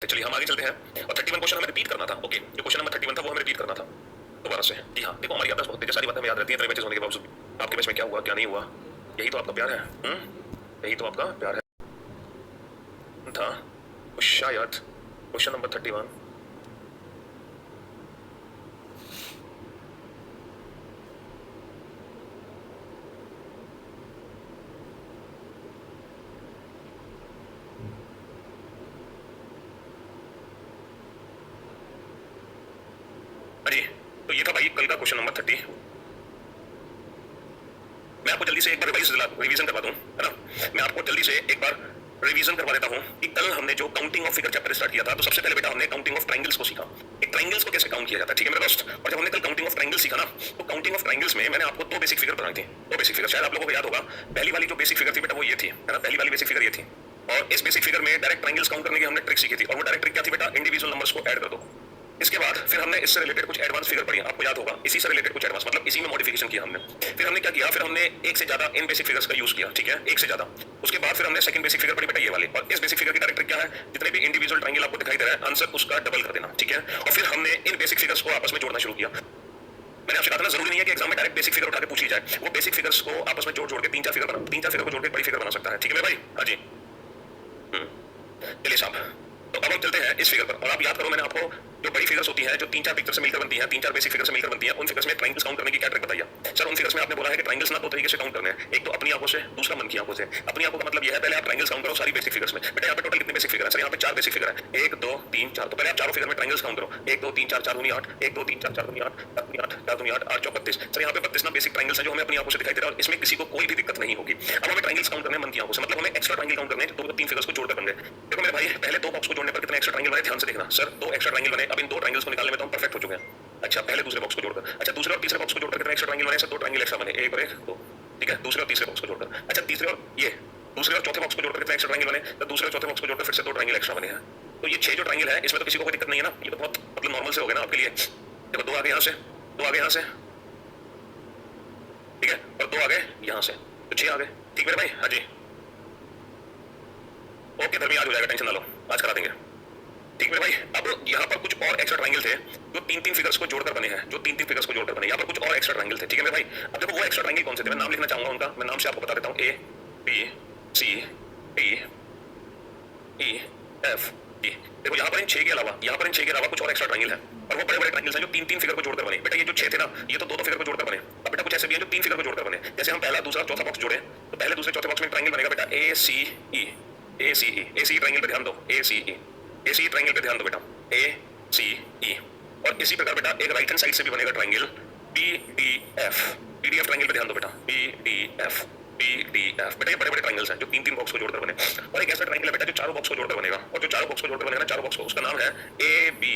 तो चलिए हम आगे चलते हैं और 31 क्वेश्चन हमें रिपीट करना था। ओके, जो क्वेश्चन नंबर 31 था वो हमें रिपीट करना था दोबारा से। जी हाँ, देखो हमारी याददाश्त बहुत तेज, सारी बातें हमें याद रहती हैं इतने बैचेस होने के बावजूद भी। आपके बैच में क्या हुआ क्या नहीं हुआ, यही तो आपका प्यार है। यही तो आपका प्यार है था। तो शायद क्वेश्चन नंबर 31 अरे तो ये था भाई कल का क्वेश्चन नंबर 30। मैं आपको जल्दी से एक बार रिवीजन करवा दूं, है ना। मैं आपको जल्दी से एक बार रिवीजन करवा देता हूं कि कल हमने जो counting of figure chapter start किया था, तो सबसे पहले बेटा हमने काउंटिंग ऑफ ट्रायंगल्स को सीखा। एक ट्रायंगल्स को कैसे काउंट किया जाता है, ठीक है मेरे दोस्त। और जब हमने कल काउंटिंग ऑफ ट्रायंगल्स सीखा ना, तो काउंटिंग ऑफ ट्रायंगल्स में मैंने आपको दो बेसिक फिगर बनाई थी। दो बेसिक फिगर शायद आप लोगों को याद होगा। पहली वाली जो बेसिक फिगर थी बेटा वो ये थी, है ना। पहली वाली बेसिक फिगर ये थी और इस बेसिक फिगर में डायरेक्ट ट्रायंगल्स काउंट करने की हमने ट्रिक सीखी थी। और वो डायरेक्ट ट्रिक क्या थी बेटा, इंडिविजुअल नंबर्स को ऐड कर दो। इसके बाद फिर हमने इससे रिलेटेड कुछ एडवांस फिगर पढ़ी, आपको याद होगा। इसी से रिलेटेड कुछ एडवांस मतलब इसी में मॉडिफिकेशन किया हमने। फिर हमने क्या किया, फिर हमने एक से ज्यादा इन बेसिक फिगर्स का यूज किया, ठीक है, एक से ज्यादा। उसके बाद फिर हमने सेकंड बेसिक फिगर पढ़ी बेटा ये वाली। और इस बेसिक फिगर की डायरेक्ट क्या है, जितने भी इंडिविजुअल ट्रायंगल आपको दिखाई दे रहा है, आंसर उसका डबल कर देना, ठीक है। और फिर हमने इन बेसिक फिगर्स को आपस में जोड़ना शुरू किया। मैंने आपसे कहा था ना, जरूरी नहीं है कि एग्जाम में डायरेक्ट बेसिक फिगर उठा के पूछ ली जाए। वो बेसिक फिगर्स को आपस में जोड़ जोड़ के तीन चार फिगर को जोड़ के बड़ी फिगर बना सकता है, ठीक है मेरे भाई। हाँ जी, चलिए साहब, तो अब हम चलते हैं इस फिगर पर। और आप याद करो, मैंने आपको जो बड़ी फिगर्स होती हैं, जो तीन चार पिक्चर से मिलकर बनती हैं, तीन चार बेसिक फिगर से मिलकर बनती हैं, उन फिगर्स में ट्रायंगल्स काउंट करने की क्या ट्रिक बताइए सर। उन फिगर्स में आपने बोला है कि ट्रायंगल्स ना दो तरीके से काउंट करने हैं, एक तो अपनी आंखों से, दूसरा मन की आंखों से। अपनी आंखों का मतलब यह है, पहले आप ट्रायंगल्स काउंट करो सारी बेसिक फिगर्स में। बेटा यहाँ पे टोटल कितने बेसिक फिगर है सर, यहाँ पे चार बेसिक फिगर है, 1 2 3 4। तो पहले आप चारों फिगर में ट्रायंगल्स काउंट करो, 1 2 3 4 4 दूनी 8, 1 2 3 4 4 दूनी 8, 7 दूनी 8, 4 दूनी 8, 8 चौक 32। सर यहाँ पे 32 ना बेसिक ट्रायंगल्स हैं जो हमें अपनी आंखों से दिखाई दे रहा है और इसमें किसी को कोई भी दिक्कत नहीं होगी। अब हमें ट्रायंगल्स काउंट करने मन की आंखों से, मतलब हमें एक्स्ट्रा ट्रायंगल काउंट करने, तो तीन फिगर्स को जोड़कर बन गए। देखो मेरे भाई, पहले दो बॉक्स को जोड़ने पर कितने एक्स्ट्रा ट्रायंगल बने, ध्यान से देखना सर। दो एक्स्ट्रा ट्रायंगल बने। अब इन दो ट्रायंगल्स को निकालने में तो हम परफेक्ट हो चुके हैं। अच्छा, पहले दूसरे बॉक्स को जोड़कर, अच्छा दूसरे और तीसरे बॉक्स को जोड़कर कितने एक्स्ट्रा ट्रायंगल बने सर, दो ट्रायंगल एक्स्ट्रा बने, एक और एक दो, ठीक है। दूसरे और तीसरे बॉक्स को जोड़कर, अच्छा तीसरे और ये दूसरे और चौथे बॉक्स को जोड़कर कितने एक्स्ट्रा ट्रायंगल बने, तो दूसरे और चौथे बॉक्स को जोड़कर फिर से दो ट्रायंगल एक्स्ट्रा बने हैं। तो ये 6 जो ट्रायंगल है, इसमें तो किसी को कोई दिक्कत नहीं है ना, ये तो बहुत मतलब नॉर्मल से हो गया ना आपके लिए। देखो दो आगे यहाँ से, दो आगे यहाँ से, ठीक है, और दो आगे यहाँ से, तो 6 आ गए, ठीक मेरे भाई। हाँ जी, ओके धर्मी, आज हो जाएगा, टेंशन ना लो, आज करा देंगे, ठीक मेरे भाई। अब यहाँ पर कुछ और एक्स्ट्रा ट्रायंगल थे जो तीन तीन फिगर्स को जोड़कर बने हैं, जो तीन तीन फिगर्स को जोड़कर बने। यहाँ पर कुछ और एक्स्ट्रा ट्रायंगल थे, ठीक है मेरे भाई। अब देखो वो एक्स्ट्रा ट्रायंगल कौन से थे, मैं नाम लिखना चाहूंगा उनका। मैं नाम से आपको बता देता हूँ, A B C D E F G. देखो यहाँ पर इन 6 के अलावा कुछ और एक्स्ट्रा ट्रायंगल है, और वो बड़े बड़े ट्रायंगल्स हैं जो तीन तीन फिगर को जोड़कर बने। बेटा ये जो 6 थे ना, ये तो दो दो फिगर को जोड़कर बने। अब बेटा कुछ ऐसे भी हैं जो तीन फिगर को जोड़कर बने। जैसे हम पहला दूसरा चौथा बॉक्स जोड़े, तो पहले दूसरे चौथे बॉक्स में ट्रायंगल बनेगा बेटा ए सी ई। ए सी ई ट्रायंगल पे ध्यान दो, ए सी ई ट्रायंगल पे ध्यान दो बेटा, ए सी ई। और इसी प्रकार बेटा एक राइट हैंड साइड से भी बनेगा triangle B D F. B D F triangle पे ध्यान दो बेटा, बी डी एफ बेटा। ये बड़े बड़े ट्रायंगल्स हैं जो तीन तीन बॉक्स को जोड़कर बने। और एक ऐसा ट्रायंगल है बेटा जो चारों बॉक्स को जोड़कर बनेगा, और जो चारों बॉक्स को जोड़कर बनेगा ना, चारों बॉक्स को, उसका नाम है A B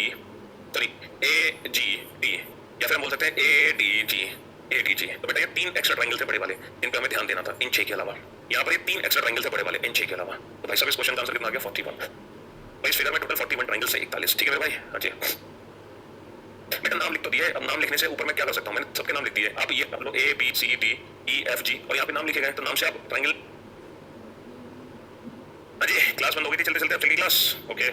sorry A G D, या फिर हम बोल सकते हैं ए डी जी। तो बेटा ये तीन एक्स्ट्रा ट्रायंगल थे बड़े वाले, इन पे हमें ध्यान देना था इन 6 के अलावा। यहाँ पर ये तीन एक्स्ट्रा ट्रायंगल थे बड़े वाले इन 6 के अलावा। तो भाई साहब इस क्वेश्चन का आंसर कितना आ गया, 41। तो इस फिगर में टोटल 41 ट्रायंगल से 41, ठीक है मेरे भाई। हाँ जी, बेटा नाम लिख तो दिया है, अब नाम लिखने से ऊपर मैं क्या कर सकता हूँ, मैंने सबके नाम लिख दिए। आप ये कर लो A B C D E F G, और यहाँ पे नाम लिखे गए, तो नाम से आप ट्रायंगल। हाँ जी, क्लास बंद हो गई थी चलते चलते, अब चली क्लास। ओके,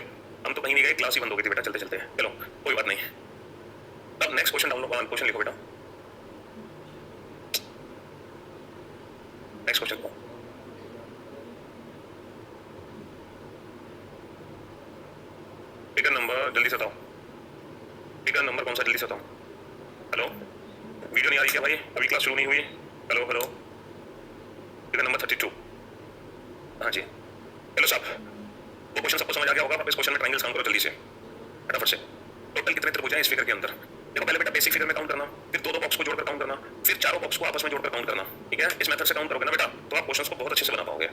हम तो कहीं नहीं गए, क्लास ही बंद हो गई थी बेटा चलते चलते। चलो कोई बात नहीं, अब नेक्स्ट क्वेश्चन डाउनलोड, क्वेश्चन लिखो बेटा, नेक्स्ट क्वेश्चन। फिगर नंबर जल्दी से बताओ, फिगर नंबर कौन सा, जल्दी से बताओ। हेलो, वीडियो नहीं आ रही क्या भाई, अभी क्लास शुरू नहीं हुई। Hello hello, figure number 32। हाँ जी, हेलो साहब, वो क्वेश्चन सबको समझ आ गया होगा। आप इस क्वेश्चन में ट्रायंगल्स काउंट करो जल्दी से फटाफट से। टोटल कितने त्रिभुज हैं इस फिगर के अंदर। देखो पहले बेटा बेसिक फिगर में काउंट करना, फिर दो दो बॉक्स को जोड़कर काउंट करना, फिर चारों बॉक्स को आपस में जोड़कर काउंट करना, ठीक है। इस मेथड से काउंट करोगे ना बेटा, तो आप क्वेश्चंस को बहुत अच्छे से बना पाओगे,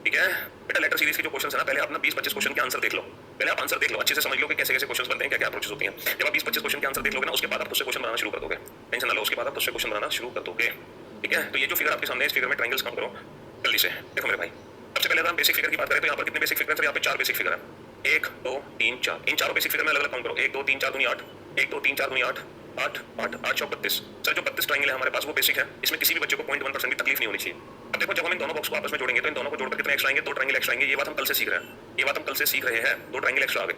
ठीक है बेटा। लेटर सीरीज के जो क्वेश्चन है ना, पहले आप ना 20-25 क्वेश्चन के आंसर देख लो। पहले आप आंसर देख लो, अच्छे से समझ लो कि कैसे कैसे क्वेश्चन बनते हैं, क्या क्या अप्रोचेस होती हैं। जब आप 20-25 क्वेश्चन के आंसर देख लोगे ना, उसके बाद आप उससे क्वेश्चन बनाना शुरू कर दोगे, टेंशन ना लो। उसके बाद आप उससे क्वेश्चन बनाना शुरू कर दोगे, ठीक है। तो ये जो फिगर आपके सामने, इस फिगर में ट्रायंगल्स काउंट करो जल्दी से। देखो मेरे भाई, सबसे पहले अगर हम बेसिक फिगर की बात करें, तो यहाँ पर कितने बेसिक फिगर है, यहाँ पे 4 बेसिक फिगर है, 1 2 3 4। इन चारों बेसिक फिगर में अलग अलग काउंट करो, 1 2 3 4 दूनी 8, 1 2 3 4 दूनी 8, 8 8 8 चौक 32। सर जो 32 ट्रायंगल है हमारे पास वो बेसिक है, इसमें किसी भी बच्चे को 0.1% की तकलीफ नहीं होनी चाहिए। अब देखो, जब हम इन दोनों बॉक्स को आपस में जोड़ेंगे तो इन दोनों को जोड़कर कितने एक्स्ट्रा आएंगे? 2 ट्रायंगल एक्स्ट्रा आएंगे। ये बात हम कल से सीख रहे हैं, ये बात हम कल से सीख रहे हैं। 2 ट्रायंगल एक्स्ट्रा आ गए।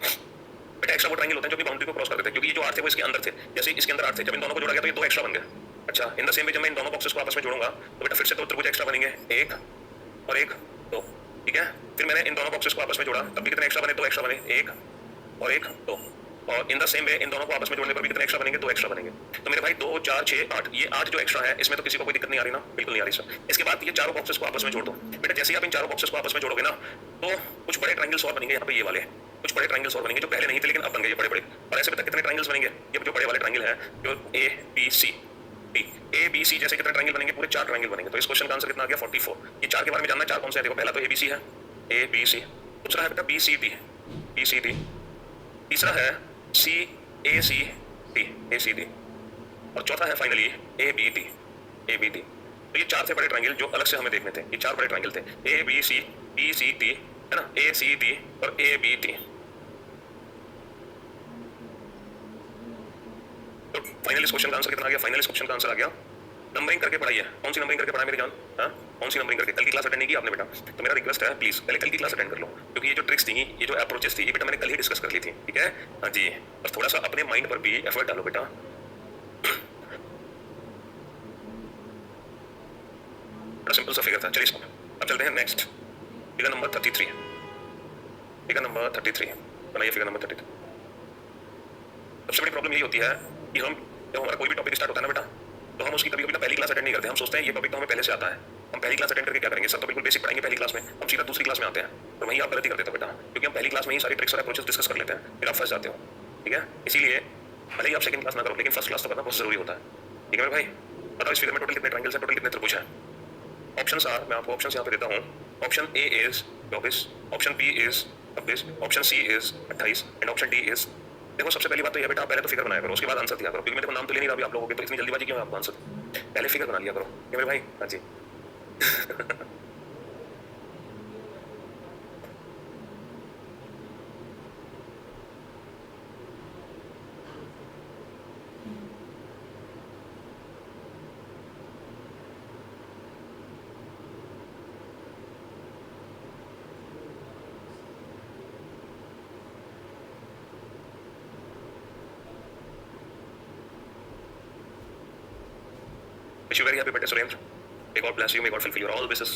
बेटा एक्स्ट्रा वो ट्रायंगल होते हैं जो अपनी बाउंड्री को क्रॉस करते थे, क्योंकि ये जो 8 थे वो इसके अंदर थे, जैसे इसके अंदर 8 थे, जब इन दोनों को जोड़ा गया तो ये 2 एक्स्ट्रा बन गए। अच्छा, इन द सेम वे जब मैं इन दोनों बॉक्सेस को आपस में जोड़ूंगा तो बेटा फिर से 2 त्रिभुज एक्स्ट्रा बनेंगे, 1 और 1 2, ठीक है। फिर मैंने इन दोनों बॉक्सेस को आपस में जोड़ा, तब भी कितने एक्स्ट्रा बने? 2 एक्स्ट्रा बने, 1 और 1 2। और इन द सेम वे इन दोनों को आपस में जोड़ने पर भी कितने एक्स्ट्रा बनेंगे? 2 एक्स्ट्रा बनेंगे। तो मेरे भाई 2 4 6 8, ये 8 जो एक्स्ट्रा है इसमें तो किसी को कोई दिक्कत नहीं आ रही ना? बिल्कुल नहीं आ रही सर। इसके बाद ये चारों बॉक्सेस को आपस में जोड़ दो। बेटा जैसे ही आप इन चारों बॉक्सेस को आपस में जोड़ोगे ना तो कुछ बड़े ट्रायंगल्स और बनेंगे। यहाँ पे ये वाले कुछ बड़े ट्रायंगल्स और बनेंगे जो पहले नहीं थे लेकिन अब बन गए ये बड़े बड़े। और ऐसे बेटा कितने ट्रायंगल्स बनेंगे? ये जो बड़े वाले ट्रायंगल है जो A B C D, A B C जैसे कितने ट्रायंगल बनेंगे? पूरे 4 ट्रायंगल बनेंगे। तो इस क्वेश्चन का आंसर कितना आ गया? 44। ये 4 के बारे में जानना है, 4 कौन से हैं? देखो, पहला तो ए बी सी है, ए बी सी। दूसरा है बेटा B C D, B C D. तीसरा है सी ए सी डी, ए सी डी। और चौथा है finally A B D, A B D. तो ये 4 थे बड़े ट्रायंगल जो अलग से हमें देखने थे। ये 4 बड़े ट्रायंगल थे, ए बी सी डी है ना, ए सी डी और ए बी डी। तो फाइनल इस क्वेश्चन का आंसर कितना आ गया? फाइनल इस क्वेश्चन का आंसर आ गया, नंबरिंग करके पढ़ाइए। कौन सी नंबरिंग करके पढ़ाई मेरी जान? हाँ, कौन सी नंबरिंग करके? कल की क्लास अटेंड नहीं की आपने बेटा, तो मेरा रिक्वेस्ट है प्लीज पहले कल की क्लास अटेंड कर लो, क्योंकि ये जो ट्रिक्स थी, ये जो अप्रोचेस थी, ये बेटा मैंने कल ही डिस्कस कर ली थी, ठीक है। हाँ जी, बस थोड़ा सा अपने माइंड पर भी एफर्ट डालो बेटा। बड़ा सिंपल सा फिगर था। चलिए अब चलते हैं next, figure number 33। Figure number 33 बनाइए, फिगर नंबर 33। सबसे बड़ी प्रॉब्लम यही होती है कि हम जब हमारा कोई भी टॉपिक स्टार्ट होता है ना बेटा, तो हम उसकी कभी कभी पहली क्लास अटेंड नहीं करते। हम सोचते हैं ये टॉपिक तो हमें पहले से आता है, हम पहली क्लास अटेंड करके क्या करेंगे? सर तो बिल्कुल बेसिक पढ़ाएंगे पहली क्लास में, हम सीधा दूसरी क्लास में आते हैं। और वहीं आप गलती करते हो बेटा, क्योंकि हम पहली क्लास में ही सारी ट्रिक्स और अप्रोचेस डिस्कस कर लेते हैं, फिर आप फंस जाते हो, ठीक है। इसीलिए भले ही आप सेकंड क्लास ना करो लेकिन फर्स्ट क्लास तो करना बहुत जरूरी होता है, ठीक है मेरे भाई। बताओ इस फिगर में टोटल कितने ट्रायंगल्स हैं, टोटल कितने त्रिभुज हैं? ऑप्शंस आर, मैं आपको ऑप्शंस यहाँ पे देता हूँ। Option A is 24, option B is 26, option C is 28 and option D is. देखो सबसे पहली बात तो ये बेटा, पहले तो फिगर बनाया करो, उसके बाद आंसर दिया करो, क्योंकि मेरे को नाम तो ले नहीं रहा अभी आप लोगों के, तो इतनी जल्दीबाजी क्यों है आपको आंसर? पहले फिगर बना लिया करो, ये मेरे भाई। हाँ जी wish you very happy birthday Surendra, may God bless you, may God fulfil your all wishes.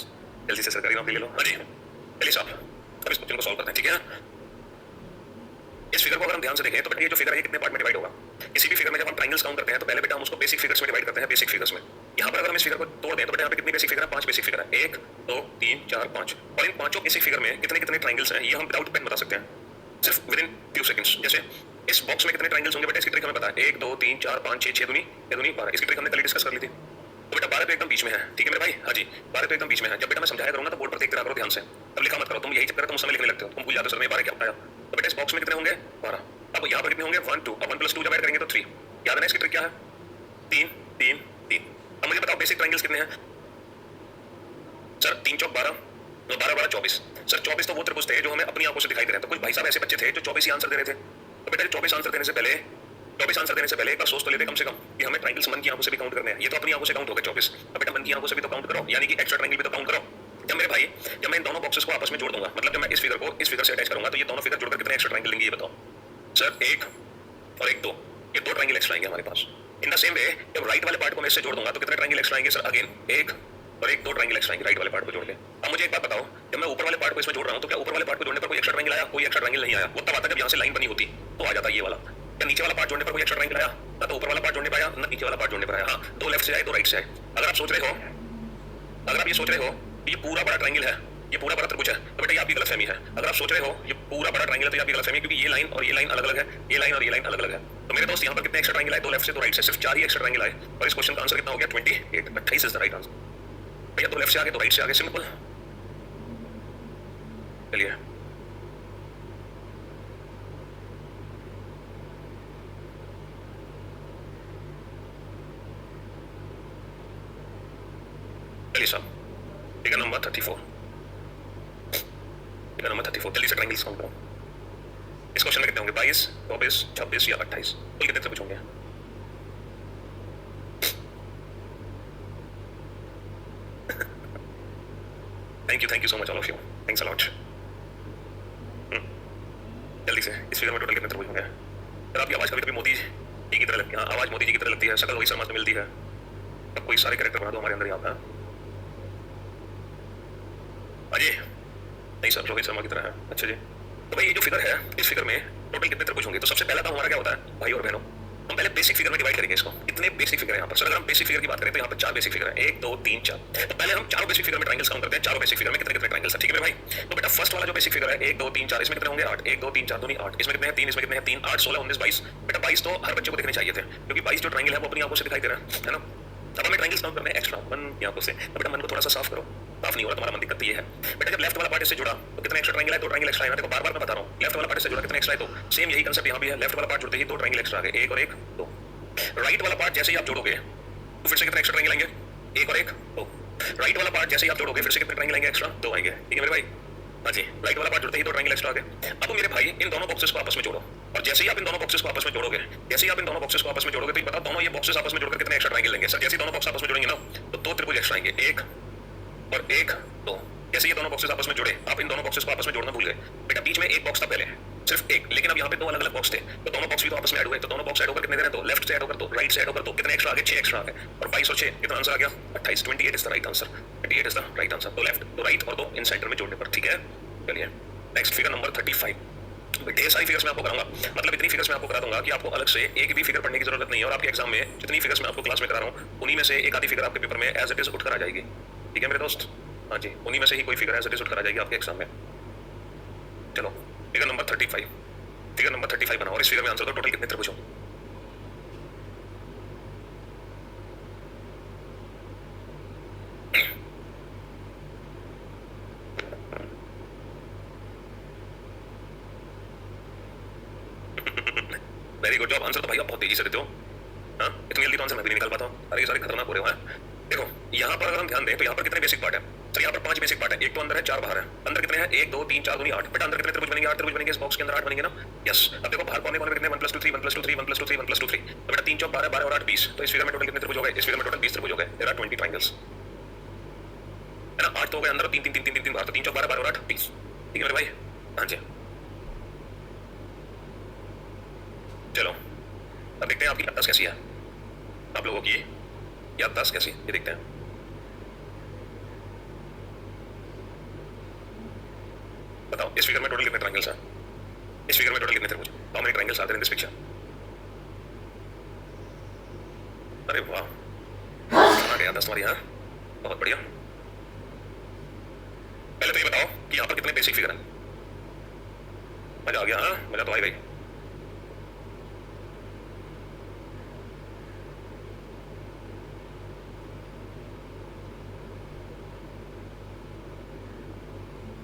जल्दी से सरकारी नौकरी ले लो। हाँ जी, चलिए साहब अब इस क्वेश्चन को सॉल्व करते हैं, ठीक है। इस फिगर को अगर हम ध्यान से देखें तो बेटा ये जो फिगर है कितने पार्ट में डिवाइड होगा? किसी भी फिगर में जब हम ट्रायंगल्स काउंट करते हैं तो पहले बेटा हम उसको बेसिक फिगर्स में डिवाइड करते हैं, बेसिक फिगर्स में। यहाँ पर अगर हम इस फिगर को तोड़ दें तो बेटा यहाँ पे कितनी बेसिक फिगर है? 5 बेसिक फिगर है, 1 2 3 4 5। और इन पांचों बेसिक फिगर में कितने कितने ट्रायंगल्स हैं ये हम विदाउट पेन बता सकते हैं, सिर्फ विद इन फ्यू सेकंड्स। जैसे इस बॉक्स में कितने ट्रायंगल्स होंगे बेटा, इसकी ट्रिक हमें पता है, 1 2 3 4 5 6 6 दूनी 12। इसकी ट्रिक हमने कल डिस्कस कर ली थी। तो बेटा 12 तो एकदम बीच में है, ठीक है मेरे भाई। हाँ जी, 12 तो एकदम बीच में है। जब बेटा मैं समझाया करूंगा तो बोर्ड पर देखते रहा करो ध्यान से, अब लिखा मत करो। तुम यही चक्कर है, तुम समय लिखने लगते हो, तुम भूल जाते हो सर मैं 12 क्या बताया। तो बेटा इस बॉक्स में कितने होंगे? 12। अब यहाँ पर कितने होंगे? 1 2। अब 1 + 2 जब ऐड करेंगे तो 3। याद है ना इसकी ट्रिक क्या है? 3 3 3। अब मुझे बताओ बेसिक ट्रायंगल्स कितने हैं? सर 3 चौक 12, 12 12 24। सर 24 तो वो त्रिभुज थे जो हमें अपनी आंखों से दिखाई दे रहे हैं। तो कुछ भाई साहब ऐसे बच्चे थे जो 24 ही आंसर दे रहे थे। तो बेटा 24 आंसर देने से पहले एक बार सोच तो लेते कम से कम कि हमें ट्रायंगल्स मन की आंखों से भी काउंट करने हैं। ये तो अपनी आंखों से काउंट हो गए 24, अब बेटा मन की आंखों से भी तो काउंट करो, यानी कि एक्स्ट्रा ट्रायंगल भी तो काउंट करो। जब मेरे भाई, जब मैं इन दोनों बॉक्सेस को आपस में जोड़ दूंगा, मतलब जब मैं इस फिगर को इस फिगर से अटैच करूंगा तो ये दोनों फिगर जुड़कर कितने एक्स्ट्रा ट्रायंगल लेंगे ये बताओ? सर 1 और 1 2, ये 2 ट्रायंगल एक्स्ट्रा आएंगे हमारे पास। इन द सेम वे जब राइट वाले पार्ट को मैं इससे जोड़ दूंगा तो कितने ट्रायंगल एक्स्ट्रा आएंगे? सर अगेन 1 और 1 2 ट्रायंगल एक्स्ट्रा आएंगे राइट वाले पार्ट को जोड़ के। अब मुझे एक बात बताओ, जब मैं ऊपर वाले पार्ट को इसमें जोड़ रहा हूं तो क्या ऊपर वाले पार्ट को जोड़ने पर कोई एक्स्ट्रा ट्रायंगल आया? कोई एक्स्ट्रा ट्रायंगल नहीं आया। वो तब आता जब यहाँ से लाइन बनी होती तो आ जाता ये वाला। या नीचे वाला पार्ट जोड़ने पर कोई एक्स्ट्रा ट्रायंगल आया? ना तो ऊपर वाला पार्ट जोड़ने पर आया ना नीचे वाला पार्ट जोड़ने पर आया। हाँ, 2 लेफ्ट से आए 2 राइट से आए। अगर आप सोच रहे हो, अगर आप ये सोच रहे हो ये पूरा बड़ा ट्रायंगल है, ये पूरा बड़ा त्रिभुज है, तो बेटा ये आपकी गलतफहमी है। अगर आप सोच रहे हो ये पूरा बड़ा ट्रायंगल है तो ये आपकी गलतफहमी है, क्योंकि ये लाइन और ये लाइन अलग अलग है, ये लाइन और ये लाइन अलग अलग है। तो मेरे दोस्त यहाँ पर कितने एक्स्ट्रा ट्रायंगल आए? 2 लेफ्ट से 2 राइट से, सिर्फ 4 ही एक्स्ट्रा ट्रायंगल आए। और इस क्वेश्चन का आंसर कितना हो गया? 28। 28 इज द राइट आंसर। भैया 2 लेफ्ट से आगे 2 राइट से आगे, सिंपल। चलिए चलिए साहब, फिगर नंबर 34, फिगर नंबर 34। जल्दी से ट्रायंगल्स काउंट करो। इस क्वेश्चन में कितने होंगे? 22 24 26 या 28? कुल कितने त्रिभुज होंगे? Thank you so much all of you, thanks a lot. जल्दी से इस फिगर में टोटल कितने त्रिभुज होंगे? सर आपकी आवाज कभी कभी मोदी जी की तरह लगती है। हाँ, आवाज मोदी जी की तरह लगती है, शक्ल रोहित शर्मा से मिलती है। अब कोई सारे कैरेक्टर बना दो हमारे अंदर यहाँ पे। अजय नहीं सर, रोहित शर्मा की तरह है। अच्छा जी, तो भाई ये जो फिगर है, इस फिगर में टोटल कितने त्रिभुज होंगे? तो सबसे पहला काम हमारा क्या होता है भाई और बहनों, हम पहले बेसिक फिगर में डिवाइड करेंगे इसको। कितने बेसिक फिगर है यहाँ पर? सर अगर हम बेसिक फिगर की बात करें तो यहाँ पर 4 बेसिक फिगर है, 1 2 3 4। तो पहले हम चारों बेसिक फिगर में ट्रायंगल्स काउंट करते हैं। चारों बेसिक फिगर में कितने कितने ट्रायंगल्स है, ठीक है भाई? तो बेटा फर्स्ट वाला जो बेसिक फिगर है 1 2 3 4, इसमें कितने होंगे? 8। 1 2 3 4 दूनी 8। इसमें कितने हैं? 3। इसमें कितने हैं? 3 8 16 19 22। बेटा 22 तो हर बच्चे को दिखने चाहिए थे, क्योंकि 22 जो ट्रायंगल है वो अपनी आंखों से दिखाई दे रहा है ना। अब हमें ट्रायंगल्स काउंट करने हैं एक्स्ट्रा मन की आंखों से। तो बेटा मन को थोड़ा सा साफ करो, साफ नहीं हो रहा तुम्हारा मन, दिक्कत ये है बेटा। जब लेफ्ट वाला पार्ट इससे जुड़ा तो कितने एक्स्ट्रा ट्रायंगल है? 2 ट्रायंगल एक्स्ट्रा है ना। देखो बार-बार मैं बता रहा हूं, लेफ्ट वाला पार्ट इससे जुड़ा कितने एक्स्ट्रा है, तो सेम यही कांसेप्ट यहां भी है। लेफ्ट वाला पार्ट जुड़ते ही 2 ट्रायंगल एक्स्ट्रा आ गए, 1 और 1 2। राइट वाला पार्ट जैसे ही आप जोड़ोगे तो फिर से कितने एक्स्ट्रा ट्रायंगल आएंगे? 1 और 1 2। राइट वाला पार्ट जैसे ही आप जोड़ोगे फिर से कितने ट्रायंगल आएंगे? एक्स्ट्रा 2 आएंगे, ठीक है मेरे भाई? हाँ जी, राइट वाला पार्ट जुड़ते ही 2 ट्रायंगल एक्स्ट्रा आ गए। अब मेरे भाई इन दोनों बॉक्सेस को आपस में जोड़ो, और जैसे ही आप इन दोनों बॉक्सेस को आपस में जोड़ोगे, जैसे ही आप इन दोनों बॉक्सेस को आपस में जोड़ोगे तो ये बताओ दोनों ये बॉक्सेस आपस में जोड़कर कितने एक्स्ट्रा ट्रायंगल लेंगे? सर जैसे ही दोनों बॉक्स आपस में जुड़ेंगे ना तो 2 त्रिभुज एक्स्ट्रा आएंगे, 1 और 1 2। जैसे ये दोनों बॉक्सेस आपस में जुड़े, आप इन दोनों बॉक्सेस को आपस में जोड़ना भूल गए। बेटा बीच में एक बॉक्स था पहले, सिर्फ एक, लेकिन अब यहाँ पे 2 अलग अलग बॉक्स थे, तो दोनों बॉक्स भी तो आपस में ऐड हुए। तो दोनों बॉक्स ऐड होकर कितने दे रहे हैं? तो लेफ्ट से ऐड होकर, तो राइट से ऐड होकर, तो कितने एक्स्ट्रा आ गए? 6 एक्स्ट्रा आ गए। और 22 और 6 कितना आंसर आ गया? 28। 28 is the right answer. 28 is the right answer. तो लेफ्ट तो राइट और 2 इन सेंटर में जोड़ने पर, ठीक है? चलिए नेक्स्ट फिगर नंबर 35। ढेर सारी फिगर्स मैं आपको कराऊंगा, मतलब इतनी फिगर्स मैं आपको करा दूंगा कि आपको अलग से एक भी फिगर पढ़ने की जरूरत नहीं है। और आपके एग्जाम में जितनी फिगर्स मैं आपको क्लास में करा रहा हूँ उन्हीं में से एक आधी फिगर आपके पेपर में एज इट इज उठकर आ जाएगी, ठीक है मेरे दोस्त? हाँ जी, उन्हीं में से ही कोई फिगर एज इट इज उठकर आ जाएगी आपके एग्जाम में। चलो फिगर नंबर 35, फिगर नंबर 35 बनाओ और इस फिगर में आंसर दो टोटल कितने त्रिभुज होंगे? Very good job. आंसर तो भाई आप बहुत तेजी से देते हो। हाँ, इतनी जल्दी तो आंसर मैं भी नहीं निकाल पाता हूँ। अरे ये सारे खतरनाक हो रहे हैं। देखो यहाँ पर अगर हम ध्यान दें तो यहाँ पर कितने बेसिक पार्ट है? सर यहाँ पर 5 बेसिक पार्ट है, एक तो अंदर है 4 बाहर है। अंदर कितने हैं? 1 2 3 4 दूनी 8। बेटा अंदर कितने त्रिभुज बनेंगे? 8 त्रिभुज बनेंगे। इस बॉक्स के अंदर 8 बनेंगे ना? यस। अब देखो बाहर कोने कोने में कितने? 1 + 2 3 1 + 2 3 1 + 2 3 1 + 2 3। तो बेटा 3 4 12 12 और 8 20। तो इस फिगर में टोटल कितने त्रिभुज हो गए? इस फिगर में टोटल 20 त्रिभुज हो गए। देयर आर 20 ट्रायंगल्स, है ना? 8 तो हो गए अंदर, 3 3 3 3 3 बाहर, तो 3 4 12 12 और 8 20, ठीक है मेरे भाई? हाँ जी। चलो अब देखते हैं आपकी याददाश्त कैसी है, आप लोगों की याददाश्त कैसी, ये देखते हैं। बताओ इस फिगर में टोटल कितने ट्रायंगल्स हैं? इस फिगर में टोटल कितने त्रिभुज? How many triangles are there in this picture? अरे वाह, आ गया 10 तुम्हारी। हाँ बहुत बढ़िया। पहले तो ये बताओ कि यहाँ पर कितने बेसिक फिगर हैं? मजा आ गया। हाँ मजा तो आई गई।